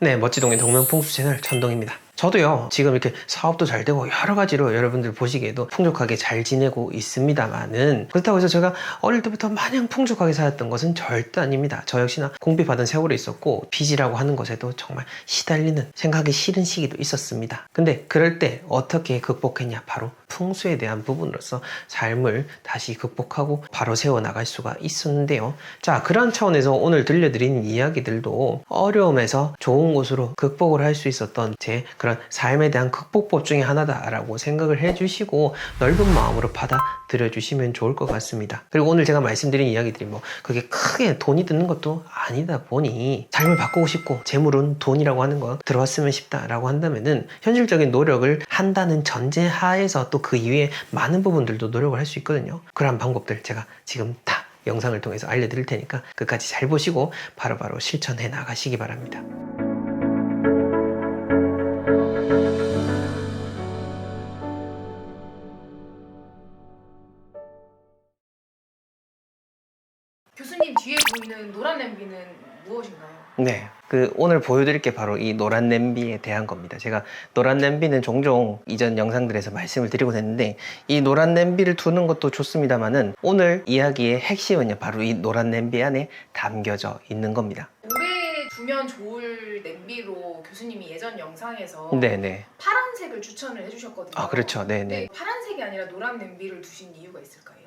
네, 멋지동의 동명풍수 채널 천동입니다. 저도요, 지금 이렇게 사업도 잘 되고 여러 가지로 여러분들 보시기에도 풍족하게 잘 지내고 있습니다만은, 그렇다고 해서 제가 어릴 때부터 마냥 풍족하게 살았던 것은 절대 아닙니다. 저 역시나 공비받은 세월이 있었고 빚이라고 하는 것에도 정말 시달리는, 생각하기 싫은 시기도 있었습니다. 근데 그럴 때 어떻게 극복했냐? 바로 풍수에 대한 부분으로서 삶을 다시 극복하고 바로 세워나갈 수가 있었는데요. 자, 그런 차원에서 오늘 들려드리는 이야기들도 어려움에서 좋은 곳으로 극복을 할 수 있었던 제 그런 삶에 대한 극복법 중에 하나다라고 생각을 해주시고 넓은 마음으로 받아들여 주시면 좋을 것 같습니다. 그리고 오늘 제가 말씀드린 이야기들이 뭐 그게 크게 돈이 드는 것도 아니다 보니, 삶을 바꾸고 싶고 재물은 돈이라고 하는 거 들어왔으면 싶다라고 한다면은 현실적인 노력을 한다는 전제 하에서 또 그 이외에 많은 부분들도 노력을 할 수 있거든요. 그런 방법들 제가 지금 다 영상을 통해서 알려드릴 테니까 끝까지 잘 보시고 바로바로 실천해 나가시기 바랍니다. 교수님 뒤에 보이는 노란 냄비는 무엇인가요? 네, 오늘 보여드릴 게 바로 이 노란 냄비에 대한 겁니다. 제가 노란 냄비는 종종 이전 영상들에서 말씀을 드리곤 했는데, 이 노란 냄비를 두는 것도 좋습니다만은 오늘 이야기의 핵심은요, 바로 이 노란 냄비 안에 담겨져 있는 겁니다. 오래 두면 좋을 냄비로 교수님이 예전 영상에서 네네. 파란색을 추천을 해주셨거든요. 아, 그렇죠. 네네. 근데 파란색이 아니라 노란 냄비를 두신 이유가 있을까요?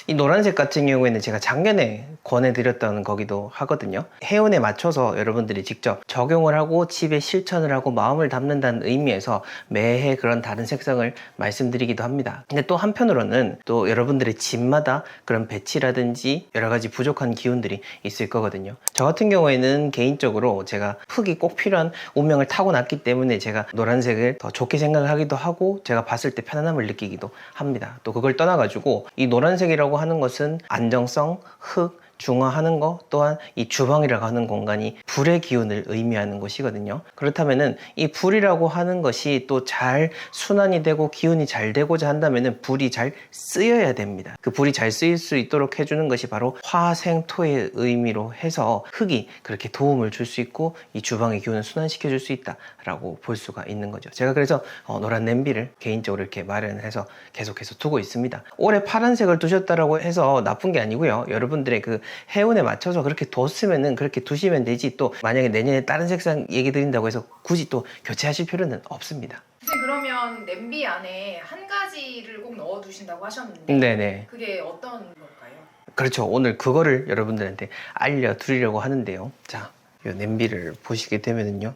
이 노란색 같은 경우에는 제가 작년에 권해드렸던 거기도 하거든요. 해운에 맞춰서 여러분들이 직접 적용을 하고 집에 실천을 하고 마음을 담는다는 의미에서 매해 그런 다른 색상을 말씀드리기도 합니다. 근데 또 한편으로는 또 여러분들의 집마다 그런 배치라든지 여러 가지 부족한 기운들이 있을 거거든요. 저 같은 경우에는 개인적으로 제가 흙이 꼭 필요한 운명을 타고났기 때문에 제가 노란색을 더 좋게 생각을 하기도 하고, 제가 봤을 때 편안함을 느끼기도 합니다. 또 그걸 떠나가지고 이 노란색이라고 하는 것은 안정성, 흙, 중화하는 것, 또한 이 주방이라고 하는 공간이 불의 기운을 의미하는 곳이거든요. 그렇다면은 이 불이라고 하는 것이 또 잘 순환이 되고 기운이 잘 되고자 한다면은 불이 잘 쓰여야 됩니다. 그 불이 잘 쓰일 수 있도록 해주는 것이 바로 화생토의 의미로 해서 흙이 그렇게 도움을 줄 수 있고 이 주방의 기운을 순환시켜 줄 수 있다라고 볼 수가 있는 거죠. 제가 그래서 노란 냄비를 개인적으로 이렇게 마련을 해서 계속해서 두고 있습니다. 올해 파란색을 두셨다라고 해서 나쁜 게 아니고요. 여러분들의 그 해운에 맞춰서 그렇게 뒀으면은 그렇게 두시면 되지, 또 만약에 내년에 다른 색상 얘기 드린다고 해서 굳이 또 교체하실 필요는 없습니다. 선생님, 그러면 냄비 안에 한 가지를 꼭 넣어 두신다고 하셨는데 네네. 그게 어떤 걸까요? 그렇죠. 오늘 그거를 여러분들한테 알려드리려고 하는데요. 자, 이 냄비를 보시게 되면은요,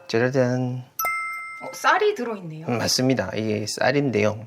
짜라잔. 쌀이 들어있네요. 맞습니다. 이게 쌀인데요.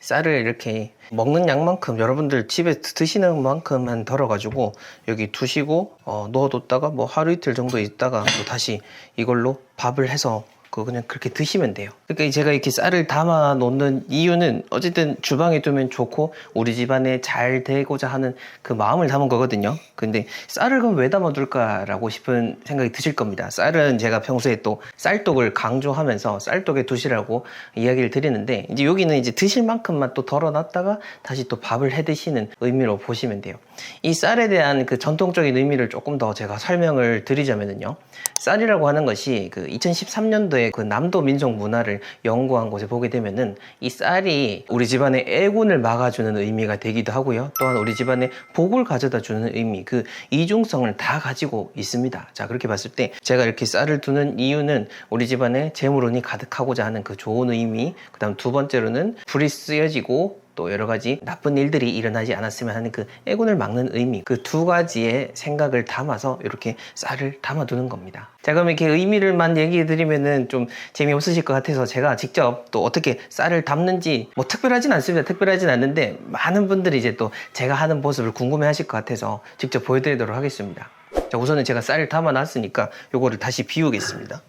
쌀을 이렇게 먹는 양만큼, 여러분들 집에 드시는 만큼만 덜어가지고 여기 두시고 넣어뒀다가 뭐 하루 이틀 정도 있다가 또 다시 이걸로 밥을 해서 그냥 그렇게 드시면 돼요. 그러니까 제가 이렇게 쌀을 담아 놓는 이유는 어쨌든 주방에 두면 좋고 우리 집안에 잘 되고자 하는 그 마음을 담은 거거든요. 근데 쌀을 그럼 왜 담아 둘까라고 싶은 생각이 드실 겁니다. 쌀은 제가 평소에 또 쌀떡을 강조하면서 쌀떡에 두시라고 이야기를 드리는데, 이제 여기는 이제 드실 만큼만 또 덜어놨다가 다시 또 밥을 해 드시는 의미로 보시면 돼요. 이 쌀에 대한 그 전통적인 의미를 조금 더 제가 설명을 드리자면요, 쌀이라고 하는 것이 그 2013년도에 그 남도 민속 문화를 연구한 곳에 보게 되면은 이 쌀이 우리 집안의 애군을 막아주는 의미가 되기도 하고요, 또한 우리 집안에 복을 가져다 주는 의미, 그 이중성을 다 가지고 있습니다. 자, 그렇게 봤을 때 제가 이렇게 쌀을 두는 이유는 우리 집안에 재물운이 가득하고자 하는 그 좋은 의미, 그 다음 두 번째로는 불이 쓰여지고 또 여러 가지 나쁜 일들이 일어나지 않았으면 하는 그 애군을 막는 의미, 그 두 가지의 생각을 담아서 이렇게 쌀을 담아두는 겁니다. 자, 그럼 이렇게 의미를만 얘기해 드리면은 좀 재미없으실 것 같아서 제가 직접 또 어떻게 쌀을 담는지, 뭐 특별하진 않습니다. 특별하진 않는데 많은 분들이 이제 또 제가 하는 모습을 궁금해 하실 것 같아서 직접 보여드리도록 하겠습니다. 자, 우선은 제가 쌀을 담아 놨으니까 요거를 다시 비우겠습니다.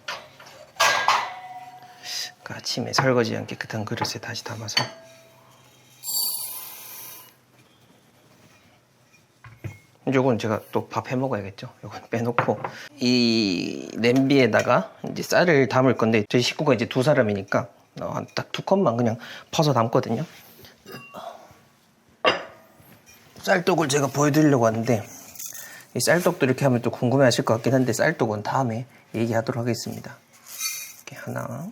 그 아침에 설거지한 깨끗한 그릇에 다시 담아서, 요건 제가 또 밥 해 먹어야겠죠. 요건 빼놓고 이 냄비에다가 이제 쌀을 담을 건데, 저희 식구가 이제 2사람이니까 딱 2컵만 그냥 퍼서 담거든요. 쌀떡을 제가 보여드리려고 하는데, 이 쌀떡도 이렇게 하면 또 궁금해 하실 것 같긴 한데 쌀떡은 다음에 얘기하도록 하겠습니다. 이렇게 하나,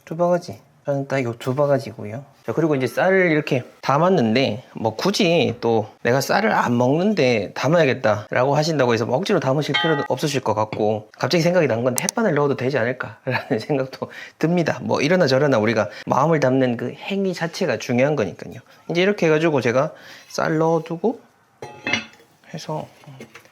두 바가지. 저는 딱 요 두 바가지고요. 자, 그리고 이제 쌀을 이렇게 담았는데 뭐 굳이 또 내가 쌀을 안 먹는데 담아야겠다라고 하신다고 해서 뭐 억지로 담으실 필요도 없으실 것 같고, 갑자기 생각이 난 건데 햇반을 넣어도 되지 않을까라는 생각도 듭니다. 뭐 이러나 저러나 우리가 마음을 담는 그 행위 자체가 중요한 거니까요. 이제 이렇게 해가지고 제가 쌀 넣어두고 해서,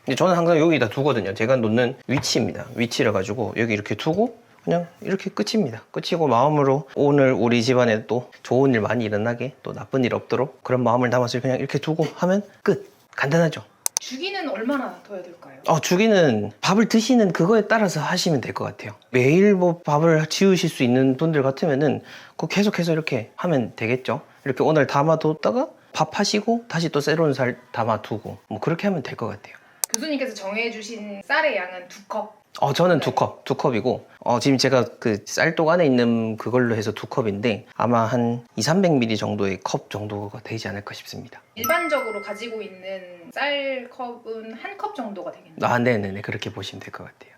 이제 저는 항상 여기다 두거든요. 제가 놓는 위치입니다. 위치를 가지고 여기 이렇게 두고 그냥 이렇게 끝입니다. 끝이고 마음으로 오늘 우리 집안에 또 좋은 일 많이 일어나게, 또 나쁜 일 없도록 그런 마음을 담아서 그냥 이렇게 두고 하면 끝. 간단하죠? 주기는 얼마나 둬야 될까요? 주기는 밥을 드시는 그거에 따라서 하시면 될 것 같아요. 매일 뭐 밥을 지으실 수 있는 분들 같으면은 그 계속해서 이렇게 하면 되겠죠. 이렇게 오늘 담아뒀다가 밥 하시고 다시 또 새로운 쌀 담아두고 뭐 그렇게 하면 될 것 같아요. 교수님께서 정해주신 쌀의 양은 2컵. 저는 두 컵이고, 지금 제가 그 쌀독 안에 있는 그걸로 해서 2컵인데, 아마 한 200~300ml 정도의 컵 정도가 되지 않을까 싶습니다. 일반적으로 가지고 있는 쌀 컵은 한 컵 정도가 되겠네요. 네네네. 그렇게 보시면 될 것 같아요.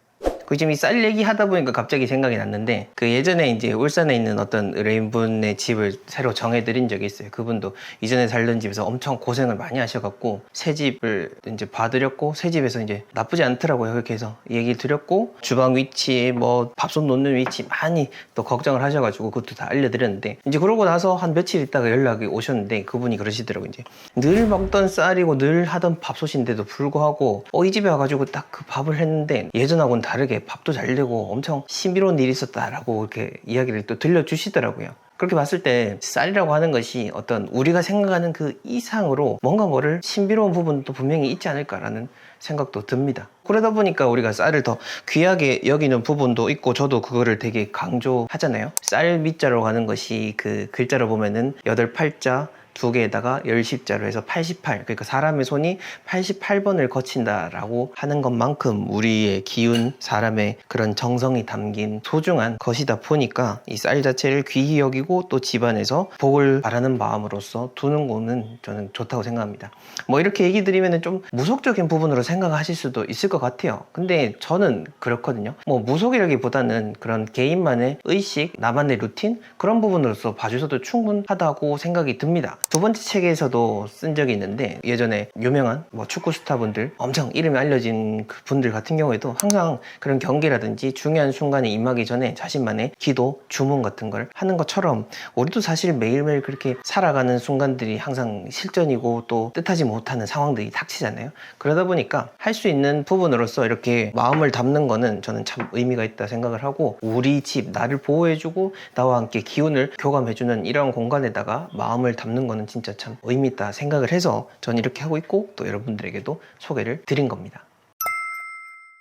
그 지금 이 쌀 얘기 하다 보니까 갑자기 생각이 났는데, 그 예전에 이제 울산에 있는 어떤 의뢰인분의 집을 새로 정해드린 적이 있어요. 그분도 이전에 살던 집에서 엄청 고생을 많이 하셔갖고 새 집을 이제 봐드렸고, 새 집에서 이제 나쁘지 않더라고요. 그렇게 해서 얘기 드렸고, 주방 위치, 뭐 밥솥 놓는 위치 많이 또 걱정을 하셔가지고 그것도 다 알려드렸는데, 이제 그러고 나서 한 며칠 있다가 연락이 오셨는데 그분이 그러시더라고요. 이제 늘 먹던 쌀이고 늘 하던 밥솥인데도 불구하고 이 집에 와가지고 딱 그 밥을 했는데 예전하고는 다르게 밥도 잘 되고 엄청 신비로운 일이 있었다라고 이렇게 이야기를 또 들려주시더라고요. 그렇게 봤을 때 쌀이라고 하는 것이 어떤 우리가 생각하는 그 이상으로 뭔가 모를 신비로운 부분도 분명히 있지 않을까라는 생각도 듭니다. 그러다 보니까 우리가 쌀을 더 귀하게 여기는 부분도 있고, 저도 그거를 되게 강조하잖아요. 쌀 밑자로 가는 것이 그 글자로 보면은 8, 8자 2개에다가 10자로 해서 88, 그러니까 사람의 손이 88번을 거친다라고 하는 것만큼 우리의 기운, 사람의 그런 정성이 담긴 소중한 것이다 보니까 이 쌀 자체를 귀히 여기고 또 집안에서 복을 바라는 마음으로서 두는 거는 저는 좋다고 생각합니다. 뭐 이렇게 얘기 드리면 좀 무속적인 부분으로 생각하실 수도 있을 것 같아요. 근데 저는 그렇거든요. 뭐 무속이라기보다는 그런 개인만의 의식, 나만의 루틴, 그런 부분으로서 봐주셔도 충분하다고 생각이 듭니다. 두 번째 책에서도 쓴 적이 있는데, 예전에 유명한 뭐 축구 스타분들, 엄청 이름이 알려진 그 분들 같은 경우에도 항상 그런 경기라든지 중요한 순간에 임하기 전에 자신만의 기도, 주문 같은 걸 하는 것처럼 우리도 사실 매일매일 그렇게 살아가는 순간들이 항상 실전이고 또 뜻하지 못하는 상황들이 닥치잖아요. 그러다 보니까 할 수 있는 부분으로서 이렇게 마음을 담는 거는 저는 참 의미가 있다 생각을 하고, 우리 집, 나를 보호해주고 나와 함께 기운을 교감해주는 이런 공간에다가 마음을 담는 거는 진짜 참 의미 있다 생각을 해서 전 이렇게 하고 있고, 또 여러분들에게도 소개를 드린 겁니다.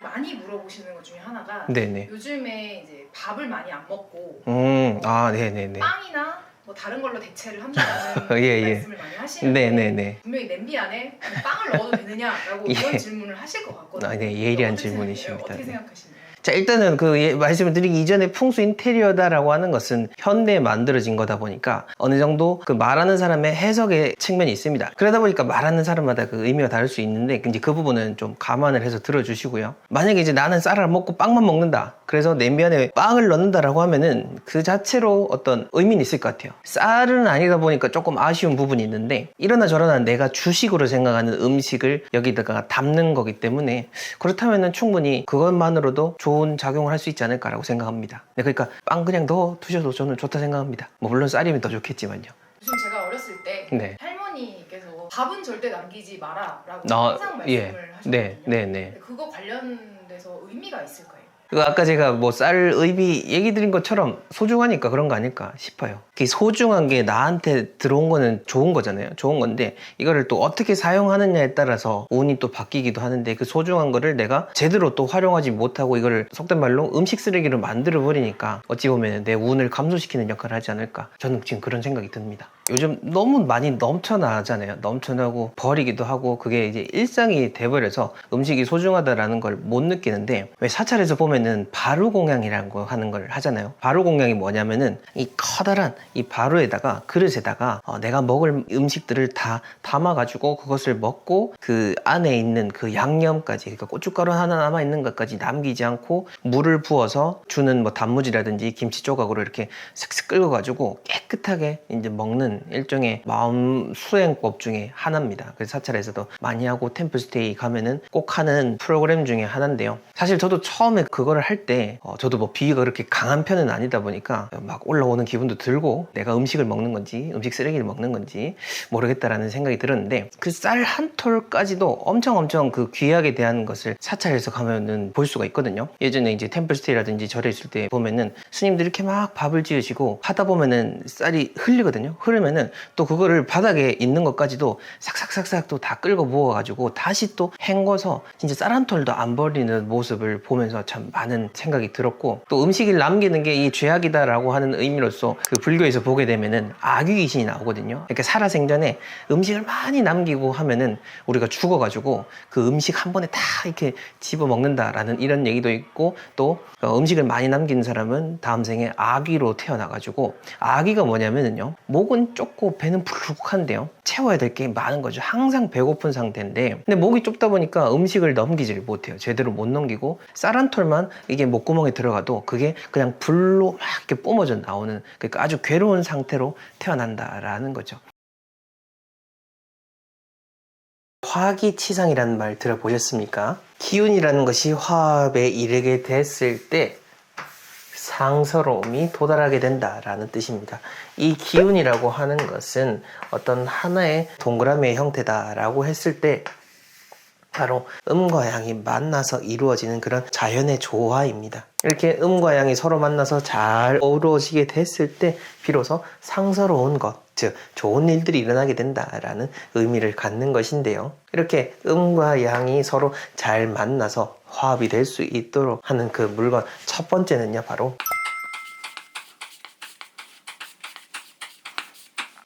많이 물어보시는 것 중에 하나가, 네네. 요즘에 이제 밥을 많이 안 먹고 네네네. 빵이나 뭐 다른 걸로 대체를 한다는 예. 말씀을 많이 하시는데, 네네네. 분명히 냄비 안에 빵을 넣어도 되느냐라고 이런 예. 질문을 하실 것 같거든요. 네, 예리한 어떻게 질문이십니다. 어떻게 네. 생각하시나요? 자, 일단은 말씀을 드리기 이전에 풍수 인테리어다라고 하는 것은 현대에 만들어진 거다 보니까 어느 정도 그 말하는 사람의 해석의 측면이 있습니다. 그러다 보니까 말하는 사람마다 그 의미가 다를 수 있는데, 이제 그 부분은 좀 감안을 해서 들어주시고요. 만약에 이제 나는 쌀을 안 먹고 빵만 먹는다, 그래서 냄비 안에 빵을 넣는다라고 하면은 그 자체로 어떤 의미는 있을 것 같아요. 쌀은 아니다 보니까 조금 아쉬운 부분이 있는데, 이러나 저러나 내가 주식으로 생각하는 음식을 여기다가 담는 거기 때문에, 그렇다면은 충분히 그것만으로도 좋은 작용을 할 수 있지 않을까라고 생각합니다. 네, 그러니까 빵 그냥 넣어 두셔도 저는 좋다 생각합니다. 뭐 물론 쌀이면 더 좋겠지만요. 요즘 제가 어렸을 때 네. 할머니께서 밥은 절대 남기지 마라라고 아, 항상 말씀을 예. 하셨거든요. 네. 근데 그거 관련돼서 의미가 있을까요? 아까 제가 뭐 쌀 의미 얘기 드린 것처럼 소중하니까 그런 거 아닐까 싶어요. 그 소중한 게 나한테 들어온 거는 좋은 거잖아요. 좋은 건데 이거를 또 어떻게 사용하느냐에 따라서 운이 또 바뀌기도 하는데, 그 소중한 거를 내가 제대로 또 활용하지 못하고 이거를 속된 말로 음식 쓰레기로 만들어 버리니까 어찌 보면 내 운을 감소시키는 역할을 하지 않을까, 저는 지금 그런 생각이 듭니다. 요즘 너무 많이 넘쳐나잖아요. 넘쳐나고 버리기도 하고 그게 이제 일상이 돼버려서 음식이 소중하다라는 걸 못 느끼는데, 왜 사찰에서 보면은 바루공양이라는 거 하는 걸 하잖아요. 바루공양이 뭐냐면은 이 커다란 이 바루에다가 그릇에다가 내가 먹을 음식들을 다 담아가지고 그것을 먹고 그 안에 있는 그 양념까지, 그러니까 고춧가루 하나 남아있는 것까지 남기지 않고 물을 부어서 주는 뭐 단무지라든지 김치 조각으로 이렇게 슥슥 끓여가지고 깨끗하게 이제 먹는 일종의 마음 수행법 중에 하나입니다. 그래서 사찰에서도 많이 하고 템플스테이 가면은 꼭 하는 프로그램 중에 하나인데요. 사실 저도 처음에 그거를 할 때 저도 뭐 비위가 그렇게 강한 편은 아니다 보니까 막 올라오는 기분도 들고 내가 음식을 먹는 건지 음식 쓰레기를 먹는 건지 모르겠다라는 생각이 들었는데, 그 쌀 한 톨까지도 엄청 그 귀하게 대한 것을 사찰에서 가면은 볼 수가 있거든요. 예전에 이제 템플스테이라든지 절에 있을 때 보면은 스님들이 이렇게 막 밥을 지으시고 하다 보면은 쌀이 흘리거든요. 흐르면은 또 그거를 바닥에 있는 것까지도 싹싹싹싹 또 다 끌고 부어가지고 다시 또 헹궈서 진짜 쌀 한 톨도 안 버리는 모습을 보면서 참 많은 생각이 들었고, 또 음식을 남기는 게 이 죄악이다라고 하는 의미로서 그 불교에서 보게 되면은 악귀 귀신이 나오거든요. 그러니까 살아생전에 음식을 많이 남기고 하면은 우리가 죽어가지고 그 음식 한 번에 다 이렇게 집어 먹는다라는 이런 얘기도 있고, 또 음식을 많이 남기는 사람은 다음 생에 아귀로 태어나가지고, 아귀가 뭐냐면은요, 목은 좁고 배는 불룩한데요, 채워야 될 게 많은 거죠. 항상 배고픈 상태인데, 근데 목이 좁다 보니까 음식을 넘기지를 못해요. 제대로 못 넘기고 쌀 한 톨만 이게 목구멍에 들어가도 그게 그냥 불로 막 이렇게 뿜어져 나오는, 그러니까 아주 괴로운 상태로 태어난다라는 거죠. 화기치상이라는 말 들어보셨습니까? 기운이라는 것이 화합에 이르게 됐을 때 상서로움이 도달하게 된다라는 뜻입니다. 이 기운이라고 하는 것은 어떤 하나의 동그라미의 형태다라고 했을 때 바로 음과 양이 만나서 이루어지는 그런 자연의 조화입니다. 이렇게 음과 양이 서로 만나서 잘 어우러지게 됐을 때 비로소 상서로운 것, 즉 좋은 일들이 일어나게 된다라는 의미를 갖는 것인데요. 이렇게 음과 양이 서로 잘 만나서 화합이 될 수 있도록 하는 그 물건, 첫 번째는요, 바로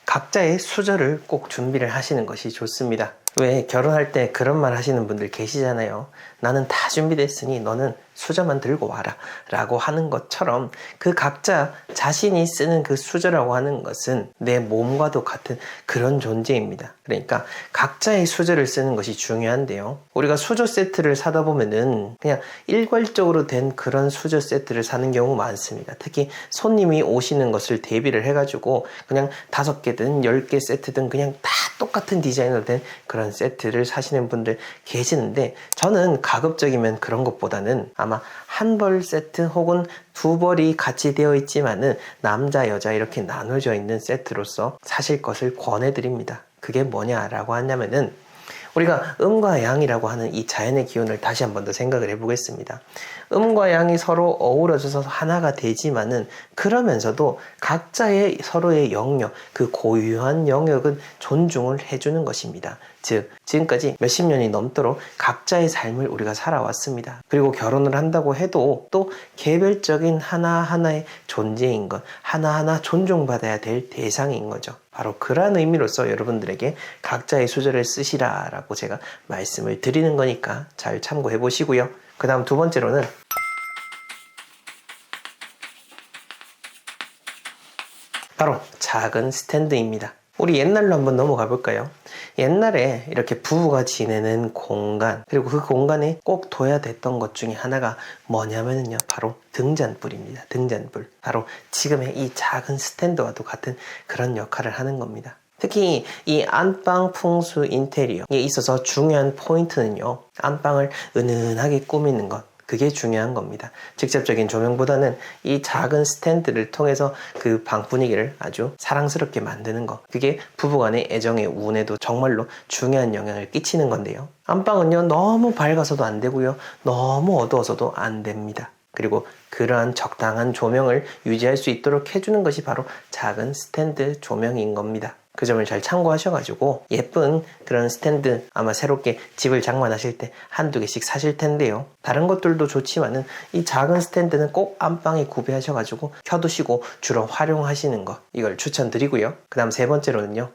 각자의 수저를 꼭 준비를 하시는 것이 좋습니다. 왜 결혼할 때 그런 말 하시는 분들 계시잖아요. 나는 다 준비됐으니 너는 수저만 들고 와라 라고 하는 것처럼, 그 각자 자신이 쓰는 그 수저라고 하는 것은 내 몸과도 같은 그런 존재입니다. 그러니까 각자의 수저를 쓰는 것이 중요한데요, 우리가 수저 세트를 사다 보면은 그냥 일괄적으로 된 그런 수저 세트를 사는 경우 많습니다. 특히 손님이 오시는 것을 대비를 해가지고 그냥 5개든 10개 세트든 그냥 다 똑같은 디자인으로 된 그런 세트를 사시는 분들 계시는데, 저는 가급적이면 그런 것보다는 아마 한 벌 세트 혹은 2벌이 같이 되어 있지만은 남자 여자 이렇게 나눠져 있는 세트로서 사실 것을 권해드립니다. 그게 뭐냐라고 하냐면은, 우리가 음과 양이라고 하는 이 자연의 기운을 다시 한 번 더 생각을 해보겠습니다. 음과 양이 서로 어우러져서 하나가 되지만은, 그러면서도 각자의 서로의 영역, 그 고유한 영역은 존중을 해주는 것입니다. 즉 지금까지 몇십 년이 넘도록 각자의 삶을 우리가 살아왔습니다. 그리고 결혼을 한다고 해도 또 개별적인 하나하나의 존재인 것, 하나하나 존중받아야 될 대상인 거죠. 바로 그러한 의미로서 여러분들에게 각자의 수저를 쓰시라 라고 제가 말씀을 드리는 거니까 잘 참고해 보시고요. 그 다음 두 번째로는 바로 작은 스탠드입니다. 우리 옛날로 한번 넘어가 볼까요? 옛날에 이렇게 부부가 지내는 공간, 그리고 그 공간에 꼭 둬야 됐던 것 중에 하나가 뭐냐면요, 바로 등잔불입니다. 등잔불. 바로 지금의 이 작은 스탠드와도 같은 그런 역할을 하는 겁니다. 특히 이 안방 풍수 인테리어에 있어서 중요한 포인트는요, 안방을 은은하게 꾸미는 것, 그게 중요한 겁니다. 직접적인 조명보다는 이 작은 스탠드를 통해서 그 방 분위기를 아주 사랑스럽게 만드는 것, 그게 부부간의 애정의 운에도 정말로 중요한 영향을 끼치는 건데요, 안방은요 너무 밝아서도 안 되고요, 너무 어두워서도 안 됩니다. 그리고 그러한 적당한 조명을 유지할 수 있도록 해주는 것이 바로 작은 스탠드 조명인 겁니다. 그 점을 잘 참고하셔가지고 예쁜 그런 스탠드 아마 새롭게 집을 장만하실 때 한두 개씩 사실 텐데요. 다른 것들도 좋지만은 이 작은 스탠드는 꼭 안방에 구비하셔가지고 켜두시고 주로 활용하시는 거, 이걸 추천드리고요. 그 다음 세 번째로는요,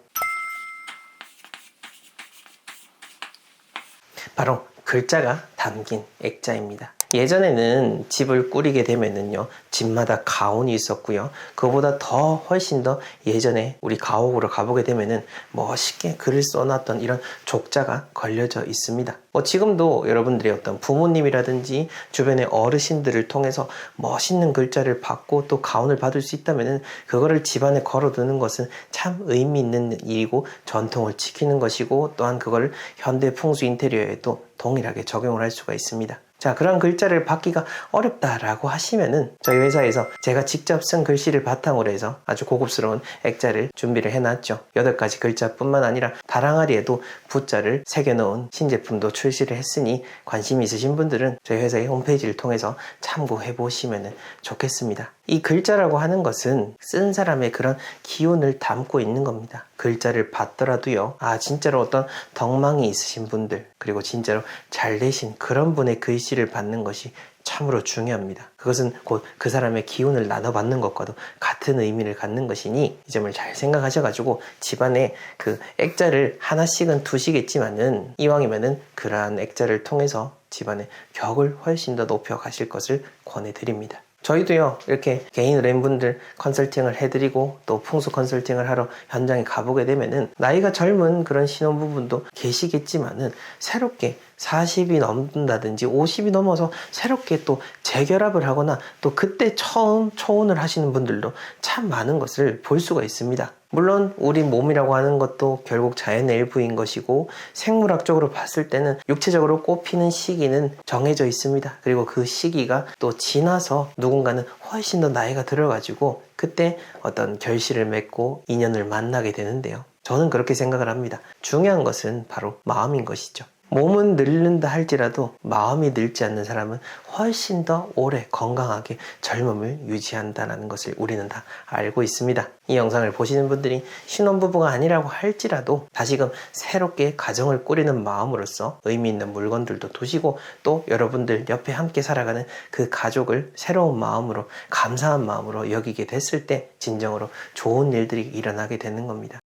바로 글자가 담긴 액자입니다. 예전에는 집을 꾸리게 되면은요, 집마다 가온이 있었고요. 그보다 더 훨씬 더 예전에 우리 가옥으로 가보게 되면은 멋있게 글을 써놨던 이런 족자가 걸려져 있습니다. 지금도 여러분들이 어떤 부모님이라든지 주변의 어르신들을 통해서 멋있는 글자를 받고 또 가온을 받을 수 있다면은 그거를 집안에 걸어두는 것은 참 의미 있는 일이고 전통을 지키는 것이고, 또한 그걸 현대 풍수 인테리어에도 동일하게 적용을 할 수가 있습니다. 자, 그런 글자를 받기가 어렵다라고 하시면은 저희 회사에서 제가 직접 쓴 글씨를 바탕으로 해서 아주 고급스러운 액자를 준비를 해놨죠. 8가지 글자뿐만 아니라 다랑아리에도 붓자를 새겨놓은 신제품도 출시를 했으니 관심 있으신 분들은 저희 회사의 홈페이지를 통해서 참고해 보시면 좋겠습니다. 이 글자라고 하는 것은 쓴 사람의 그런 기운을 담고 있는 겁니다. 글자를 받더라도요, 진짜로 어떤 덕망이 있으신 분들, 그리고 진짜로 잘 되신 그런 분의 글씨를 받는 것이 참으로 중요합니다. 그것은 곧 그 사람의 기운을 나눠받는 것과도 같은 의미를 갖는 것이니 이 점을 잘 생각하셔가지고 집안에 그 액자를 하나씩은 두시겠지만은 이왕이면은 그러한 액자를 통해서 집안의 격을 훨씬 더 높여 가실 것을 권해드립니다. 저희도요, 이렇게 개인 의뢰인분들 컨설팅을 해드리고 또 풍수 컨설팅을 하러 현장에 가보게 되면은 나이가 젊은 그런 신혼부분도 계시겠지만은 새롭게 40이 넘는다든지 50이 넘어서 새롭게 또 재결합을 하거나 또 그때 처음 초혼을 하시는 분들도 참 많은 것을 볼 수가 있습니다. 물론 우리 몸이라고 하는 것도 결국 자연의 일부인 것이고, 생물학적으로 봤을 때는 육체적으로 꽃피는 시기는 정해져 있습니다. 그리고 그 시기가 또 지나서 누군가는 훨씬 더 나이가 들어가지고 그때 어떤 결실을 맺고 인연을 만나게 되는데요, 저는 그렇게 생각을 합니다. 중요한 것은 바로 마음인 것이죠. 몸은 늙는다 할지라도 마음이 늙지 않는 사람은 훨씬 더 오래 건강하게 젊음을 유지한다는 것을 우리는 다 알고 있습니다. 이 영상을 보시는 분들이 신혼부부가 아니라고 할지라도 다시금 새롭게 가정을 꾸리는 마음으로서 의미 있는 물건들도 두시고, 또 여러분들 옆에 함께 살아가는 그 가족을 새로운 마음으로, 감사한 마음으로 여기게 됐을 때 진정으로 좋은 일들이 일어나게 되는 겁니다.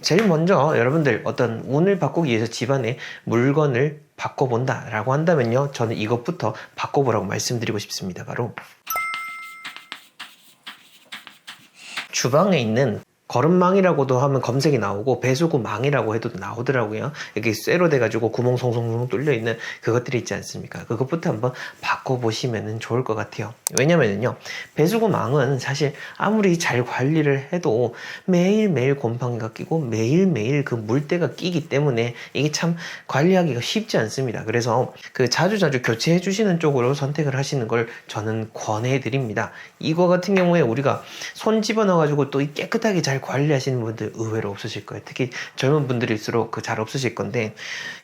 제일 먼저 여러분들 어떤 운을 바꾸기 위해서 집안에 물건을 바꿔본다 라고 한다면요, 저는 이것부터 바꿔보라고 말씀드리고 싶습니다. 바로 주방에 있는 거름망이라고도 하면 검색이 나오고 배수구망이라고 해도 나오더라고요. 이렇게 쇠로 돼가지고 구멍 송송송 뚫려 있는 그것들이 있지 않습니까? 그것부터 한번 바꿔보시면 좋을 것 같아요. 왜냐면요, 배수구망은 사실 아무리 잘 관리를 해도 매일매일 곰팡이가 끼고 매일매일 그 물때가 끼기 때문에 이게 참 관리하기가 쉽지 않습니다. 그래서 그 자주자주 교체해 주시는 쪽으로 선택을 하시는 걸 저는 권해드립니다. 이거 같은 경우에 우리가 손 집어넣어가지고 또 깨끗하게 잘 관리하시는 분들 의외로 없으실 거예요. 특히 젊은 분들일수록 잘 없으실 건데,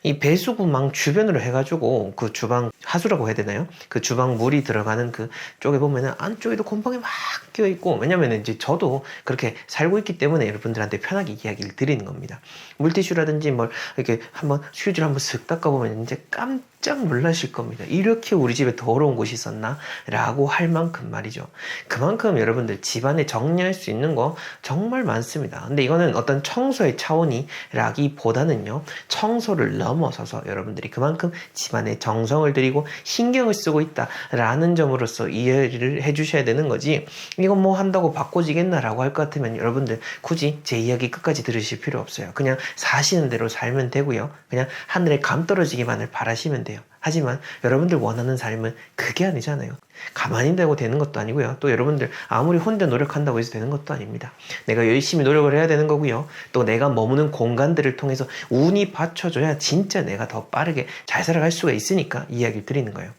이 배수구망 주변으로 해가지고 그 주방 하수라고 해야 되나요? 그 주방 물이 들어가는 그 쪽에 보면은 안쪽에도 곰팡이 막 끼어 있고, 왜냐면은 이제 저도 그렇게 살고 있기 때문에 여러분들한테 편하게 이야기를 드리는 겁니다. 물티슈라든지 뭘 이렇게 한번 휴지를 한번 쓱 닦아보면 이제 깜짝 놀라실 겁니다. 이렇게 우리 집에 더러운 곳이 있었나? 라고 할 만큼 말이죠. 그만큼 여러분들 집안에 정리할 수 있는 거 정말 많습니다. 근데 이거는 어떤 청소의 차원이라기보다는요, 청소를 넘어서서 여러분들이 그만큼 집안에 정성을 들이고 신경을 쓰고 있다라는 점으로서 이해를 해주셔야 되는 거지, 이건 뭐 한다고 바꿔지겠나 라고 할 것 같으면 여러분들 굳이 제 이야기 끝까지 들으실 필요 없어요. 그냥 사시는 대로 살면 되고요, 그냥 하늘에 감 떨어지기만을 바라시면 돼요. 하지만 여러분들 원하는 삶은 그게 아니잖아요. 가만히 있다고 되는 것도 아니고요, 또 여러분들 아무리 혼자 노력한다고 해서 되는 것도 아닙니다. 내가 열심히 노력을 해야 되는 거고요, 또 내가 머무는 공간들을 통해서 운이 받쳐줘야 진짜 내가 더 빠르게 잘 살아갈 수가 있으니까 이야기를 드리는 거예요.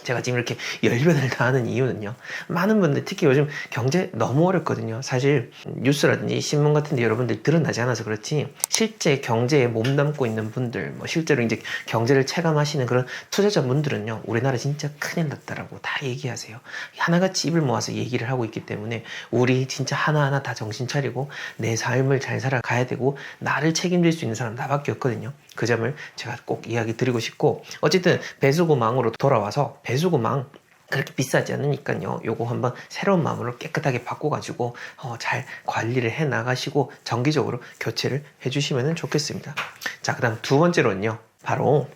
제가 지금 이렇게 열변을 다 하는 이유는요. 많은 분들, 특히 요즘 경제 너무 어렵거든요. 사실 뉴스라든지 신문 같은 데 여러분들 드러나지 않아서 그렇지, 실제 경제에 몸담고 있는 분들, 뭐 실제로 이제 경제를 체감하시는 그런 투자자분들은요, 우리나라 진짜 큰일 났다라고 다 얘기하세요. 하나같이 입을 모아서 얘기를 하고 있기 때문에 우리 진짜 하나하나 다 정신 차리고 내 삶을 잘 살아가야 되고, 나를 책임질 수 있는 사람 나밖에 없거든요. 그 점을 제가 꼭 이야기 드리고 싶고, 어쨌든 배수구망으로 돌아와서, 배수구망 그렇게 비싸지 않으니까요, 요거 한번 새로운 마음으로 깨끗하게 바꿔가지고 잘 관리를 해 나가시고 정기적으로 교체를 해 주시면 좋겠습니다. 자, 그 다음 두 번째로는요, 바로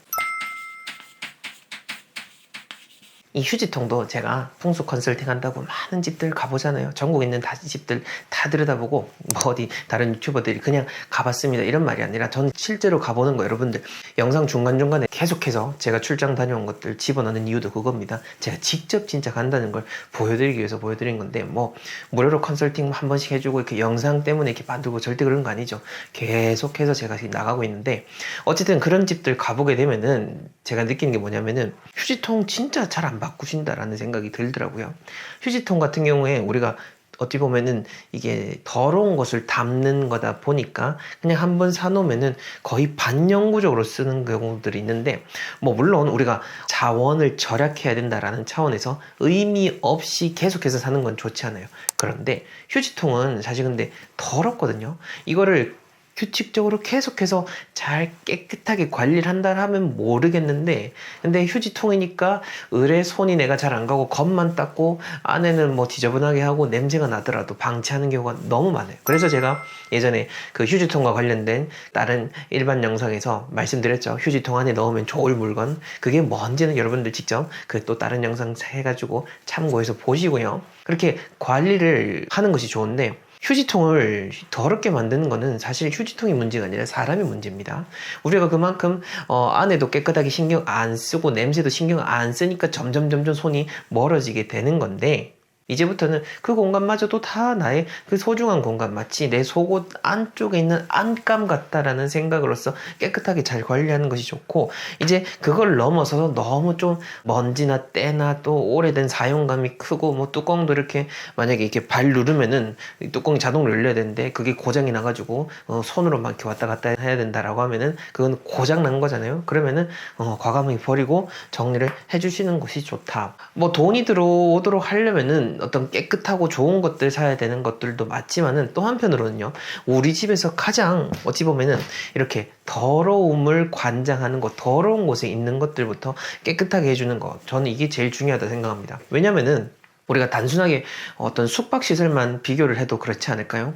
이 휴지통도 제가 풍수 컨설팅 한다고 많은 집들 가보잖아요. 전국에 있는 다 집들 다 들여다보고, 뭐 어디 다른 유튜버들이 그냥 가봤습니다 이런 말이 아니라, 전 실제로 가보는 거, 여러분들 영상 중간중간에 계속해서 제가 출장 다녀온 것들 집어넣는 이유도 그겁니다. 제가 직접 진짜 간다는 걸 보여드리기 위해서 보여드린 건데, 뭐 무료로 컨설팅 한 번씩 해주고 이렇게 영상 때문에 이렇게 만들고 절대 그런 거 아니죠. 계속해서 제가 지금 나가고 있는데, 어쨌든 그런 집들 가보게 되면은 제가 느끼는 게 뭐냐면은, 휴지통 진짜 잘 안 바꾸신다라는 생각이 들더라고요. 휴지통 같은 경우에 우리가 어찌 보면은 이게 더러운 것을 담는 거다 보니까 그냥 한번 사놓으면은 거의 반영구적으로 쓰는 경우들이 있는데, 뭐 물론 우리가 자원을 절약해야 된다라는 차원에서 의미 없이 계속해서 사는 건 좋지 않아요. 그런데 휴지통은 사실 근데 더럽거든요. 이거를 규칙적으로 계속해서 잘 깨끗하게 관리를 한다 하면 모르겠는데, 근데 휴지통이니까 을에 손이 내가 잘 안 가고 겉만 닦고 안에는 뭐 지저분하게 하고 냄새가 나더라도 방치하는 경우가 너무 많아요. 그래서 제가 예전에 그 휴지통과 관련된 다른 일반 영상에서 말씀드렸죠. 휴지통 안에 넣으면 좋을 물건, 그게 뭔지는 여러분들 직접 그 또 다른 영상 해가지고 참고해서 보시고요. 그렇게 관리를 하는 것이 좋은데, 휴지통을 더럽게 만드는 거는 사실 휴지통이 문제가 아니라 사람이 문제입니다. 우리가 그만큼 안에도 깨끗하게 신경 안 쓰고 냄새도 신경 안 쓰니까 점점 손이 멀어지게 되는 건데, 이제부터는 그 공간마저도 다 나의 그 소중한 공간, 마치 내 속옷 안쪽에 있는 안감 같다라는 생각으로서 깨끗하게 잘 관리하는 것이 좋고, 이제 그걸 넘어서서 너무 좀 먼지나 때나 또 오래된 사용감이 크고, 뭐 뚜껑도 이렇게 만약에 이렇게 발 누르면은 뚜껑이 자동으로 열려야 되는데 그게 고장이 나가지고 손으로 막 이렇게 왔다 갔다 해야 된다라고 하면은 그건 고장 난 거잖아요. 그러면은 과감하게 버리고 정리를 해주시는 것이 좋다. 뭐 돈이 들어오도록 하려면은 어떤 깨끗하고 좋은 것들 사야 되는 것들도 맞지만은, 또 한편으로는요, 우리 집에서 가장 어찌 보면은 이렇게 더러움을 관장하는 것, 더러운 곳에 있는 것들부터 깨끗하게 해주는 것, 저는 이게 제일 중요하다 생각합니다. 왜냐면은 우리가 단순하게 어떤 숙박시설만 비교를 해도 그렇지 않을까요?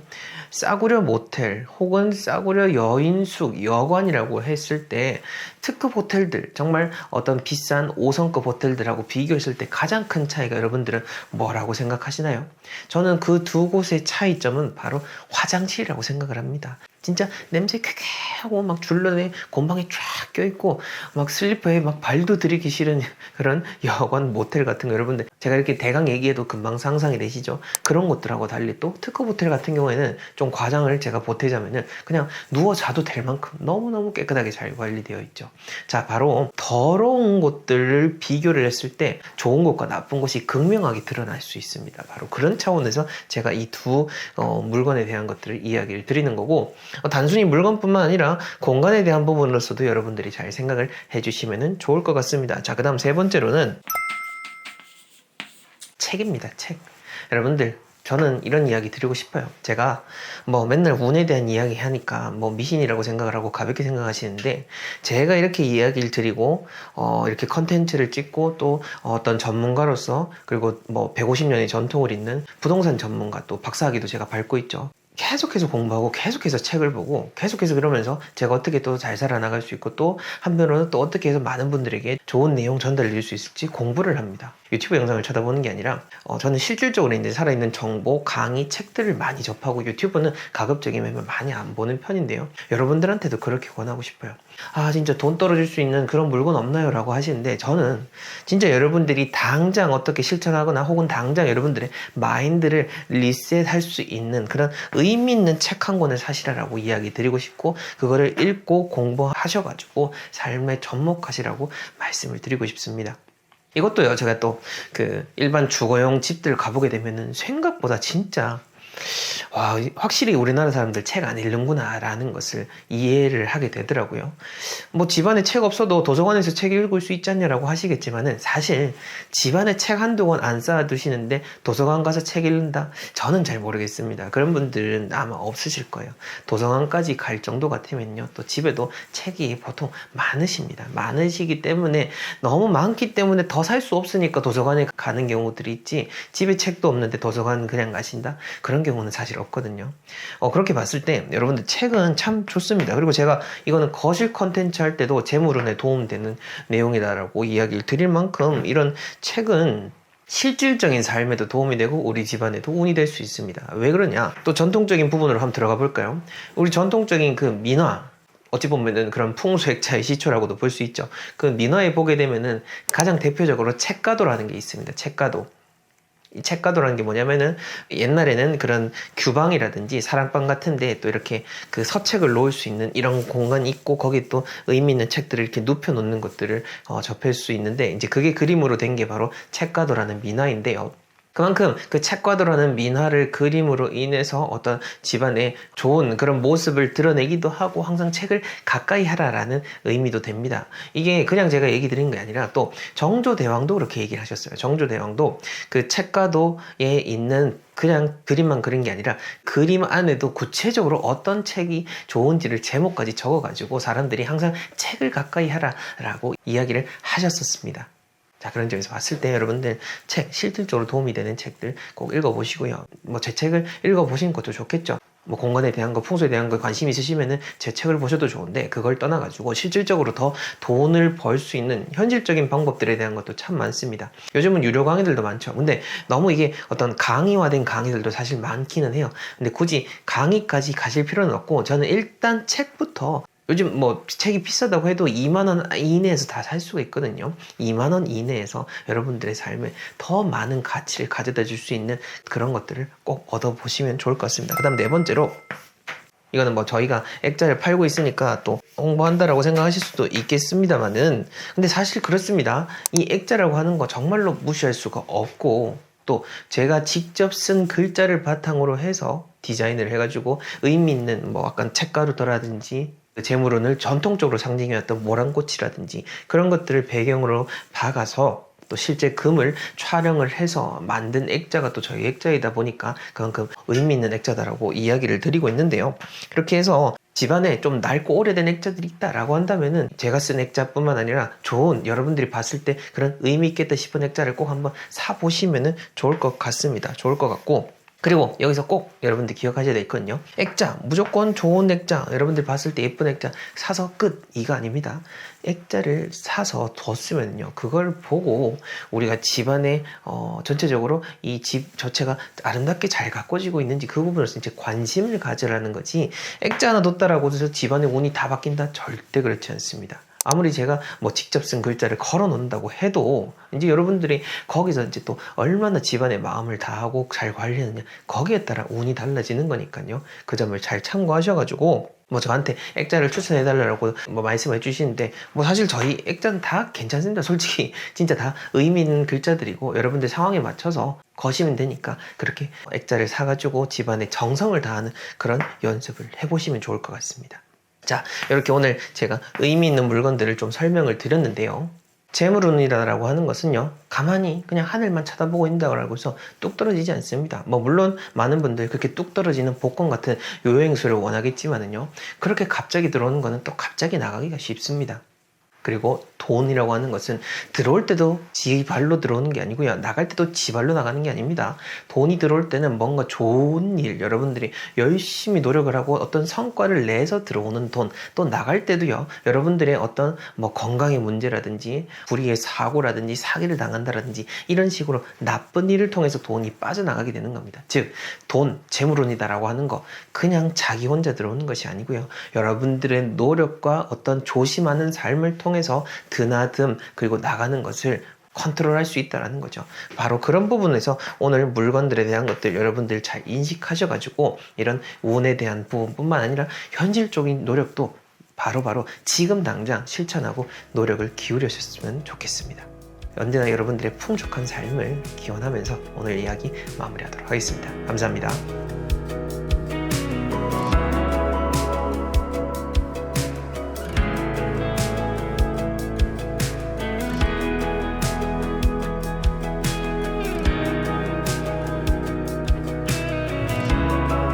싸구려 모텔 혹은 싸구려 여인숙, 여관이라고 했을 때 특급 호텔들, 정말 어떤 비싼 5성급 호텔들하고 비교했을 때 가장 큰 차이가 여러분들은 뭐라고 생각하시나요? 저는 그 두 곳의 차이점은 바로 화장실이라고 생각을 합니다. 진짜 냄새 쾌쾌하고 막 줄눈에 곰팡이 쫙 껴있고 막 슬리퍼에 막 발도 들이기 싫은 그런 여관 모텔 같은 거, 여러분들 제가 이렇게 대강 얘기해도 금방 상상이 되시죠? 그런 곳들하고 달리 또 특급 호텔 같은 경우에는 좀 과장을 제가 보태자면은 그냥 누워 자도 될 만큼 너무너무 깨끗하게 잘 관리되어 있죠. 자, 바로 더러운 곳들을 비교를 했을 때 좋은 곳과 나쁜 곳이 극명하게 드러날 수 있습니다. 바로 그런 차원에서 제가 이 두 물건에 대한 것들을 이야기를 드리는 거고, 단순히 물건뿐만 아니라 공간에 대한 부분으로서도 여러분들이 잘 생각을 해주시면 좋을 것 같습니다. 자, 그 다음 세 번째로는 책입니다. 책. 여러분들, 저는 이런 이야기 드리고 싶어요. 제가 뭐 맨날 운에 대한 이야기 하니까 뭐 미신이라고 생각을 하고 가볍게 생각하시는데, 제가 이렇게 이야기를 드리고 이렇게 컨텐츠를 찍고 또 어떤 전문가로서, 그리고 뭐 150년의 전통을 잇는 부동산 전문가, 또 박사학위도 제가 밟고 있죠. 계속해서 공부하고 계속해서 책을 보고 계속해서 그러면서 제가 어떻게 또 잘 살아나갈 수 있고, 또 한편으로는 또 어떻게 해서 많은 분들에게 좋은 내용 전달을 드릴 수 있을지 공부를 합니다. 유튜브 영상을 쳐다보는 게 아니라 저는 실질적으로 이제 살아있는 정보, 강의, 책들을 많이 접하고, 유튜브는 가급적이면 많이 안 보는 편인데요. 여러분들한테도 그렇게 권하고 싶어요. 아, 진짜 돈 떨어질 수 있는 그런 물건 없나요? 라고 하시는데, 저는 진짜 여러분들이 당장 어떻게 실천하거나 혹은 당장 여러분들의 마인드를 리셋할 수 있는 그런 의미 있는 책 한 권을 사시라고 이야기 드리고 싶고, 그거를 읽고 공부하셔가지고 삶에 접목하시라고 말씀을 드리고 싶습니다. 이것도요, 제가 또 그 일반 주거용 집들 가보게 되면은 생각보다 진짜 와, 확실히 우리나라 사람들 책 안 읽는구나 라는 것을 이해를 하게 되더라고요. 뭐 집안에 책 없어도 도서관에서 책 읽을 수 있지 않냐라고 하시겠지만은 사실 집안에 책 한두 권 안 쌓아두시는데 도서관 가서 책 읽는다? 저는 잘 모르겠습니다. 그런 분들은 아마 없으실 거예요. 도서관까지 갈 정도 같으면요, 또 집에도 책이 보통 많으십니다. 많으시기 때문에, 너무 많기 때문에 더 살 수 없으니까 도서관에 가는 경우들이 있지, 집에 책도 없는데 도서관 그냥 가신다? 그런 경우는 사실 없거든요. 그렇게 봤을 때 여러분들 책은 참 좋습니다. 그리고 제가 이거는 거실 컨텐츠 할 때도 재물운에 도움되는 내용이다라고 이야기를 드릴 만큼, 이런 책은 실질적인 삶에도 도움이 되고 우리 집안에도 운이 될 수 있습니다. 왜 그러냐? 또 전통적인 부분으로 한번 들어가 볼까요? 우리 전통적인 그 민화, 어찌 보면은 그런 풍수액자의 시초라고도 볼 수 있죠. 그 민화에 보게 되면은 가장 대표적으로 책가도라는 게 있습니다. 책가도. 이 책가도라는 게 뭐냐면은, 옛날에는 그런 규방이라든지 사랑방 같은데 또 이렇게 그 서책을 놓을 수 있는 이런 공간이 있고, 거기 또 의미 있는 책들을 이렇게 눕혀 놓는 것들을 접할 수 있는데, 이제 그게 그림으로 된 게 바로 책가도라는 민화인데요. 그만큼 그 책과도라는 민화를 그림으로 인해서 어떤 집안의 좋은 그런 모습을 드러내기도 하고, 항상 책을 가까이 하라라는 의미도 됩니다. 이게 그냥 제가 얘기 드린 게 아니라 또 정조대왕도 그렇게 얘기를 하셨어요. 정조대왕도 그 책과도에 있는 그냥 그림만 그린 게 아니라 그림 안에도 구체적으로 어떤 책이 좋은지를 제목까지 적어가지고 사람들이 항상 책을 가까이 하라라고 이야기를 하셨었습니다. 자, 그런 점에서 봤을 때 여러분들 책, 실질적으로 도움이 되는 책들 꼭 읽어보시고요. 뭐 제 책을 읽어보시는 것도 좋겠죠. 뭐 공간에 대한 거, 풍수에 대한 거 관심 있으시면은 제 책을 보셔도 좋은데, 그걸 떠나가지고 실질적으로 더 돈을 벌 수 있는 현실적인 방법들에 대한 것도 참 많습니다. 요즘은 유료 강의들도 많죠. 근데 너무 이게 어떤 강의화된 강의들도 사실 많기는 해요. 근데 굳이 강의까지 가실 필요는 없고, 저는 일단 책부터, 요즘 뭐 책이 비싸다고 해도 2만 원 이내에서 다 살 수가 있거든요. 2만 원 이내에서 여러분들의 삶에 더 많은 가치를 가져다 줄 수 있는 그런 것들을 꼭 얻어보시면 좋을 것 같습니다. 그 다음 네 번째로, 이거는 뭐 저희가 액자를 팔고 있으니까 또 홍보한다라고 생각하실 수도 있겠습니다만은, 근데 사실 그렇습니다. 이 액자라고 하는 거 정말로 무시할 수가 없고, 또 제가 직접 쓴 글자를 바탕으로 해서 디자인을 해가지고 의미 있는 뭐 약간 책가루더라든지 재물운을 전통적으로 상징해왔던 모란꽃이라든지 그런 것들을 배경으로 박아서 또 실제 금을 촬영을 해서 만든 액자가 또 저희 액자이다 보니까 그만큼 의미 있는 액자다라고 이야기를 드리고 있는데요. 그렇게 해서 집안에 좀 낡고 오래된 액자들이 있다라고 한다면은, 제가 쓴 액자뿐만 아니라 좋은, 여러분들이 봤을 때 그런 의미 있겠다 싶은 액자를 꼭 한번 사보시면은 좋을 것 같습니다. 좋을 것 같고, 그리고 여기서 꼭 여러분들 기억하셔야 될 건요, 액자, 무조건 좋은 액자, 여러분들 봤을 때 예쁜 액자 사서 끝, 이거 아닙니다. 액자를 사서 뒀으면요, 그걸 보고 우리가 집안에 전체적으로 이 집 전체가 아름답게 잘 가꿔지고 있는지 그 부분에서 이제 관심을 가져라는 거지, 액자 하나 뒀다라고 해서 집안의 운이 다 바뀐다? 절대 그렇지 않습니다. 아무리 제가 뭐 직접 쓴 글자를 걸어 놓는다고 해도 이제 여러분들이 거기서 이제 또 얼마나 집안의 마음을 다하고 잘 관리하느냐, 거기에 따라 운이 달라지는 거니까요. 그 점을 잘 참고하셔가지고, 뭐 저한테 액자를 추천해 달라고 뭐 말씀해 주시는데, 뭐 사실 저희 액자는 다 괜찮습니다. 솔직히 진짜 다 의미 있는 글자들이고, 여러분들 상황에 맞춰서 거시면 되니까 그렇게 액자를 사가지고 집안에 정성을 다하는 그런 연습을 해보시면 좋을 것 같습니다. 자, 이렇게 오늘 제가 의미 있는 물건들을 좀 설명을 드렸는데요. 재물운이라고 하는 것은요, 가만히 그냥 하늘만 쳐다보고 있다고 해서 뚝 떨어지지 않습니다. 뭐 물론 많은 분들 그렇게 뚝 떨어지는 복권 같은 요행수를 원하겠지만은요, 그렇게 갑자기 들어오는 거는 또 갑자기 나가기가 쉽습니다. 그리고 돈이라고 하는 것은 들어올 때도 지 발로 들어오는 게 아니고요, 나갈 때도 지 발로 나가는 게 아닙니다. 돈이 들어올 때는 뭔가 좋은 일, 여러분들이 열심히 노력을 하고 어떤 성과를 내서 들어오는 돈, 또 나갈 때도요, 여러분들의 어떤 뭐 건강의 문제라든지 불의의 사고라든지 사기를 당한다라든지 이런 식으로 나쁜 일을 통해서 돈이 빠져나가게 되는 겁니다. 즉, 돈, 재물운이다라고 하는 거 그냥 자기 혼자 들어오는 것이 아니고요, 여러분들의 노력과 어떤 조심하는 삶을 통해서 드나듦, 그리고 나가는 것을 컨트롤할 수 있다는 거죠. 바로 그런 부분에서 오늘 물건들에 대한 것들 여러분들 잘 인식하셔가지고, 이런 운에 대한 부분뿐만 아니라 현실적인 노력도 바로바로 지금 당장 실천하고 노력을 기울이셨으면 좋겠습니다. 언제나 여러분들의 풍족한 삶을 기원하면서 오늘 이야기 마무리하도록 하겠습니다. 감사합니다.